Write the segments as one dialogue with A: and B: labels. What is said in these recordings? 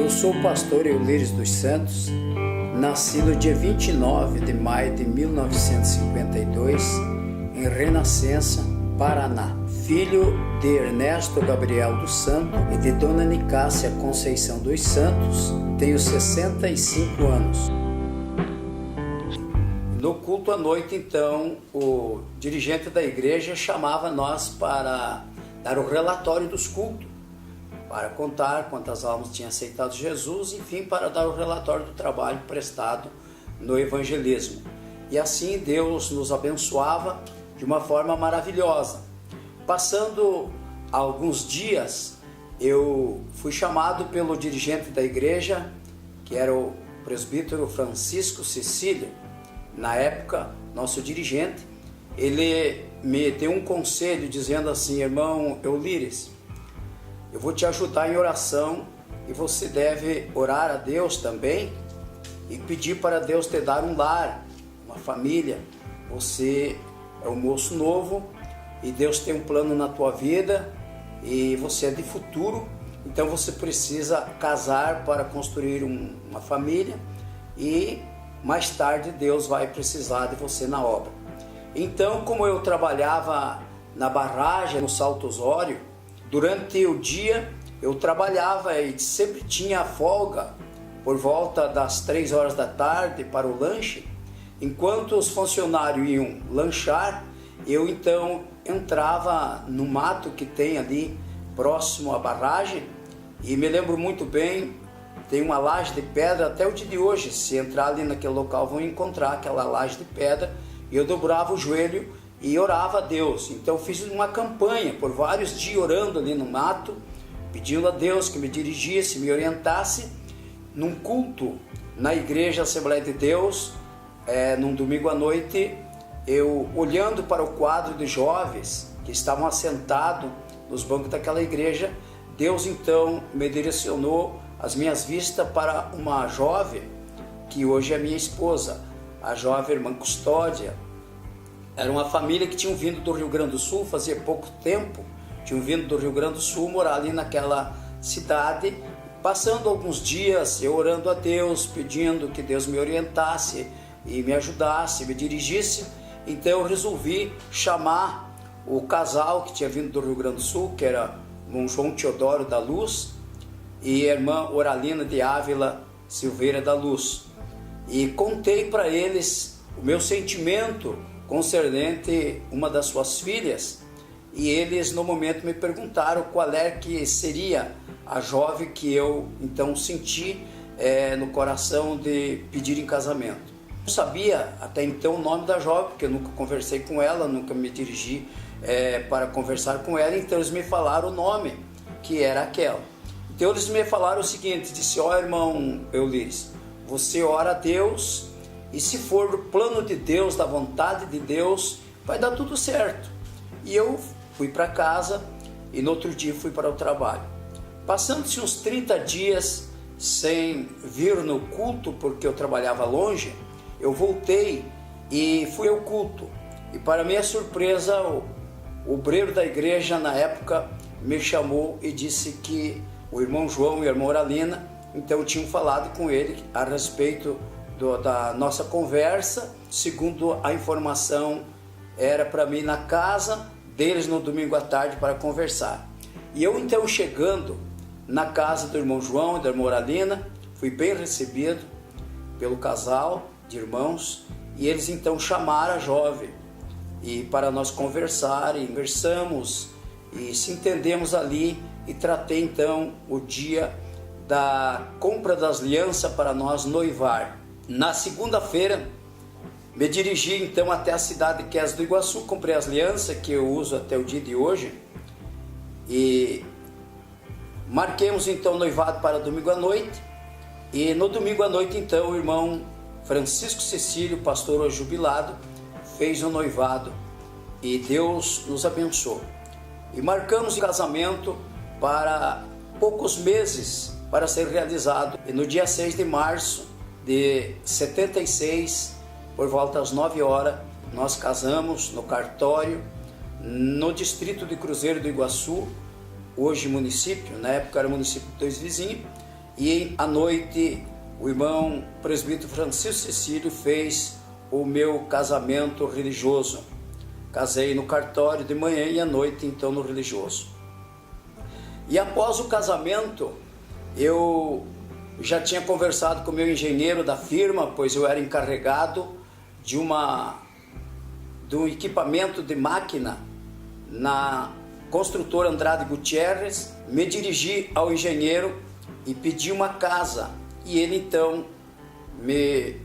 A: Eu sou o pastor Eulíris dos Santos, nasci no dia 29 de maio de 1952, em Renascença, Paraná. Filho de Ernesto Gabriel dos Santos e de Dona Nicásia Conceição dos Santos, tenho 65 anos. No culto à noite, então, o dirigente da igreja chamava nós para dar o relatório dos cultos, para contar quantas almas tinham aceitado Jesus, enfim, para dar o relatório do trabalho prestado no evangelismo. E assim Deus nos abençoava de uma forma maravilhosa. Passando alguns dias, eu fui chamado pelo dirigente da igreja, que era o presbítero Francisco Cecílio, na época, nosso dirigente. Ele me deu um conselho dizendo assim: irmão Eulíris, eu vou te ajudar em oração e você deve orar a Deus também e pedir para Deus te dar um lar, uma família. Você é um moço novo e Deus tem um plano na tua vida e você é de futuro, então você precisa casar para construir uma família e mais tarde Deus vai precisar de você na obra. Então, como eu trabalhava na barragem, no Salto Osório, durante o dia eu trabalhava e sempre tinha folga por volta das 3 horas da tarde para o lanche. Enquanto os funcionários iam lanchar, eu então entrava no mato que tem ali próximo à barragem, e me lembro muito bem, tem uma laje de pedra até o dia de hoje. Se entrar ali naquele local vão encontrar aquela laje de pedra, e eu dobrava o joelho e orava a Deus. Então fiz uma campanha por vários dias orando ali no mato, pedindo a Deus que me dirigisse, me orientasse. Num culto na igreja Assembleia de Deus, num domingo à noite, eu olhando para o quadro de jovens que estavam assentados nos bancos daquela igreja, Deus então me direcionou as minhas vistas para uma jovem que hoje é minha esposa, a jovem irmã Custódia. Era uma família que tinham vindo do Rio Grande do Sul, fazia pouco tempo, tinham vindo do Rio Grande do Sul, morar ali naquela cidade. Passando alguns dias, eu orando a Deus, pedindo que Deus me orientasse e me ajudasse, me dirigisse. Então eu resolvi chamar o casal que tinha vindo do Rio Grande do Sul, que era o João Teodoro da Luz e a irmã Oralina de Ávila Silveira da Luz. E contei para eles o meu sentimento concernente uma das suas filhas, e eles no momento me perguntaram qual é que seria a jovem que eu então senti no coração de pedir em casamento. Não sabia até então o nome da jovem, porque eu nunca conversei com ela, nunca me dirigi para conversar com ela. Então eles me falaram o nome, que era aquela. Então eles me falaram o seguinte, disse: ó irmão Eulíris, você ora a Deus, e se for do plano de Deus, da vontade de Deus, vai dar tudo certo. E eu fui para casa e no outro dia fui para o trabalho. Passando-se uns 30 dias sem vir no culto, porque eu trabalhava longe, eu voltei e fui ao culto. E para minha surpresa, o obreiro da igreja na época me chamou e disse que o irmão João e a irmã Oralina então tinham falado com ele a respeito da nossa conversa. Segundo a informação, era para mim na casa deles no domingo à tarde para conversar. E eu então chegando na casa do irmão João e da irmã Oralina, fui bem recebido pelo casal de irmãos, e eles então chamaram a jovem e para nós conversar, e conversamos e se entendemos ali, e tratei então o dia da compra das alianças para nós noivar. Na segunda-feira me dirigi então até a cidade de Quezes do Iguaçu, comprei as alianças que eu uso até o dia de hoje e marquemos então o noivado para domingo à noite. E no domingo à noite então o irmão Francisco Cecílio, pastor hoje jubilado, fez o noivado e Deus nos abençoou. E marcamos o casamento para poucos meses para ser realizado. E no dia 6 de março de 76, por volta das 9 horas, nós casamos no cartório, no distrito de Cruzeiro do Iguaçu, hoje município, na época era município de Dois Vizinhos, e à noite o irmão presbítero Francisco Cecílio fez o meu casamento religioso. Casei no cartório de manhã e à noite então no religioso. E após o casamento, eu já tinha conversado com o meu engenheiro da firma, pois eu era encarregado de um equipamento de máquina na construtora Andrade Gutierrez. Me dirigi ao engenheiro e pedi uma casa, e ele então me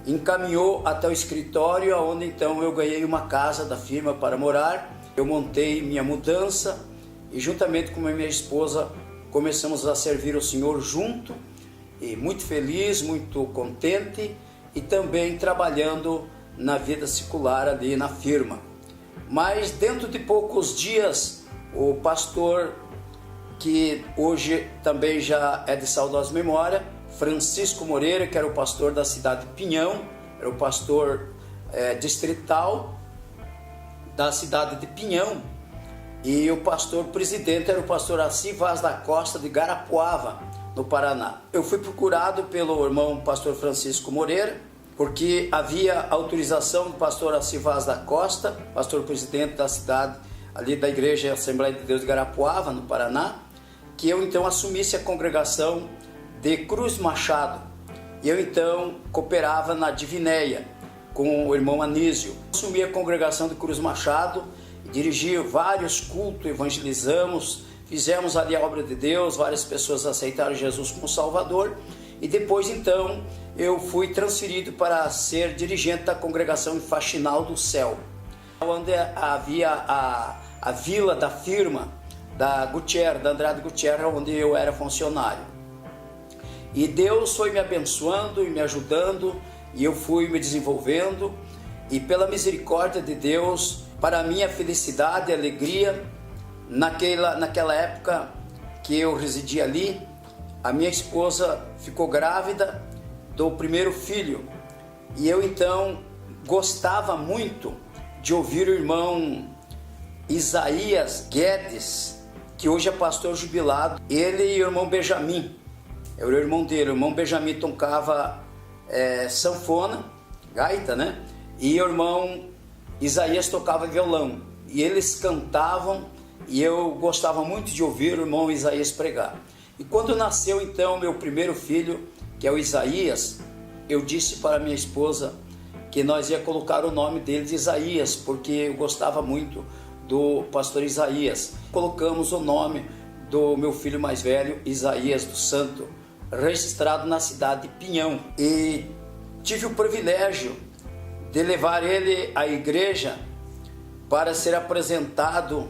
A: encaminhou até o escritório, onde então eu ganhei uma casa da firma para morar. Eu montei minha mudança e juntamente com a minha esposa começamos a servir o Senhor junto, e muito feliz, muito contente, e também trabalhando na vida secular ali na firma. Mas dentro de poucos dias, o pastor, que hoje também já é de saudosa memória, Francisco Moreira, que era o pastor da cidade de Pinhão, era o pastor distrital da cidade de Pinhão, e o pastor presidente era o pastor Assi Vaz da Costa de Garapuava, no Paraná. Eu fui procurado pelo irmão pastor Francisco Moreira, porque havia autorização do pastor Assi Vaz da Costa, pastor presidente da cidade, ali da Igreja Assembleia de Deus de Garapuava, no Paraná, que eu então assumisse a congregação de Cruz Machado. E eu então cooperava na Divinéia com o irmão Anísio. Assumi a congregação de Cruz Machado, dirigi vários cultos, evangelizamos, fizemos ali a obra de Deus, várias pessoas aceitaram Jesus como Salvador, e depois então eu fui transferido para ser dirigente da congregação em Faxinal do Céu, onde havia a vila da firma da Gutierrez, da Andrade Gutierrez, onde eu era funcionário. E Deus foi me abençoando e me ajudando, e eu fui me desenvolvendo, e pela misericórdia de Deus, para a minha felicidade e alegria, naquela época que eu residia ali, a minha esposa ficou grávida do primeiro filho, e eu então gostava muito de ouvir o irmão Isaías Guedes, que hoje é pastor jubilado, ele e o irmão Benjamin. Eu era o irmão dele. O irmão Benjamin tocava sanfona, gaita, né? E o irmão Isaías tocava violão. E eles cantavam, e eu gostava muito de ouvir o irmão Isaías pregar. E quando nasceu então meu primeiro filho, que é o Isaías, eu disse para minha esposa que nós ia colocar o nome dele de Isaías, porque eu gostava muito do pastor Isaías. Colocamos o nome do meu filho mais velho, Isaías do Santo, registrado na cidade de Pinhão. E tive o privilégio de levar ele à igreja para ser apresentado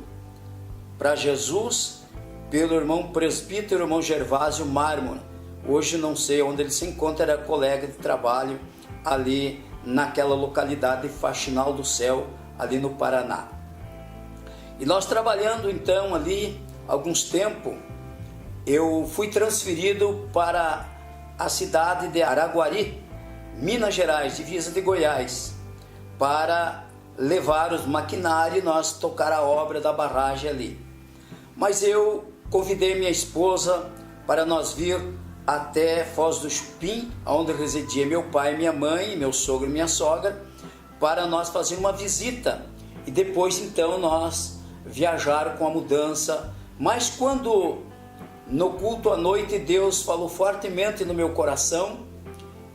A: para Jesus pelo irmão presbítero, irmão Gervásio Mármore. Hoje não sei onde ele se encontra, era colega de trabalho ali naquela localidade de Faxinal do Céu, ali no Paraná. E nós trabalhando então ali alguns tempos, eu fui transferido para a cidade de Araguari, Minas Gerais, divisa de Goiás, para levar os maquinários e nós tocar a obra da barragem ali. Mas eu convidei minha esposa para nós vir até Foz do Chupim, onde residia meu pai, minha mãe, meu sogro e minha sogra, para nós fazer uma visita. E depois então nós viajar com a mudança. Mas quando no culto à noite Deus falou fortemente no meu coração,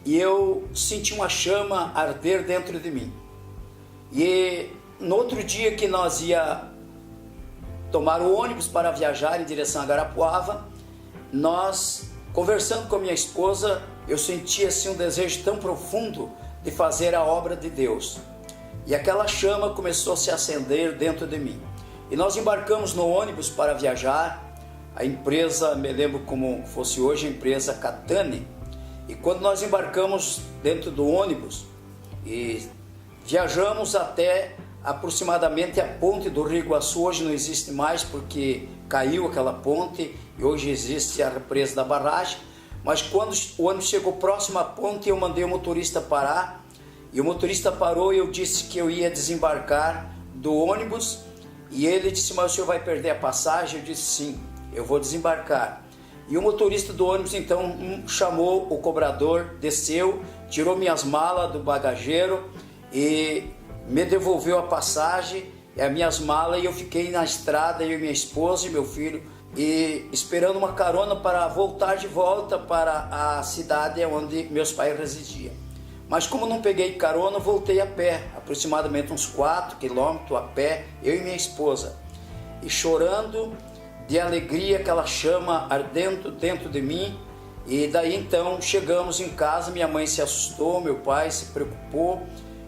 A: e eu senti uma chama arder dentro de mim. E no outro dia que nós ia tomar o ônibus para viajar em direção a Garapuava, nós, conversando com a minha esposa, eu senti assim um desejo tão profundo de fazer a obra de Deus. E aquela chama começou a se acender dentro de mim. E nós embarcamos no ônibus para viajar. A empresa, me lembro como fosse hoje, a empresa Catane. E quando nós embarcamos dentro do ônibus e viajamos até aproximadamente a ponte do Rio Iguaçu, hoje não existe mais porque caiu aquela ponte e hoje existe a represa da barragem. Mas quando o ônibus chegou próximo à ponte, eu mandei o motorista parar, e o motorista parou e eu disse que eu ia desembarcar do ônibus, e ele disse: mas o senhor vai perder a passagem? Eu disse: sim, eu vou desembarcar. E o motorista do ônibus então chamou o cobrador, desceu, tirou minhas malas do bagageiro e me devolveu a passagem e as minhas malas, e eu fiquei na estrada, eu e minha esposa e meu filho, e esperando uma carona para voltar de volta para a cidade onde meus pais residiam. Mas como não peguei carona, voltei a pé, aproximadamente uns 4 quilômetros a pé, eu e minha esposa. E chorando de alegria, aquela chama ardendo dentro de mim. E daí então chegamos em casa, minha mãe se assustou, meu pai se preocupou.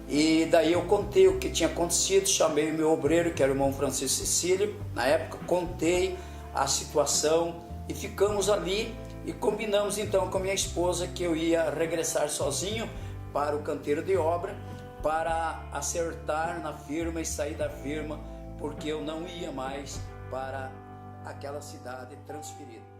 A: E daí eu contei o que tinha acontecido, chamei o meu obreiro, que era o irmão Francisco Cecílio. Na época contei a situação e ficamos ali e combinamos então com minha esposa que eu ia regressar sozinho para o canteiro de obra para acertar na firma e sair da firma, porque eu não ia mais para aquela cidade transferida.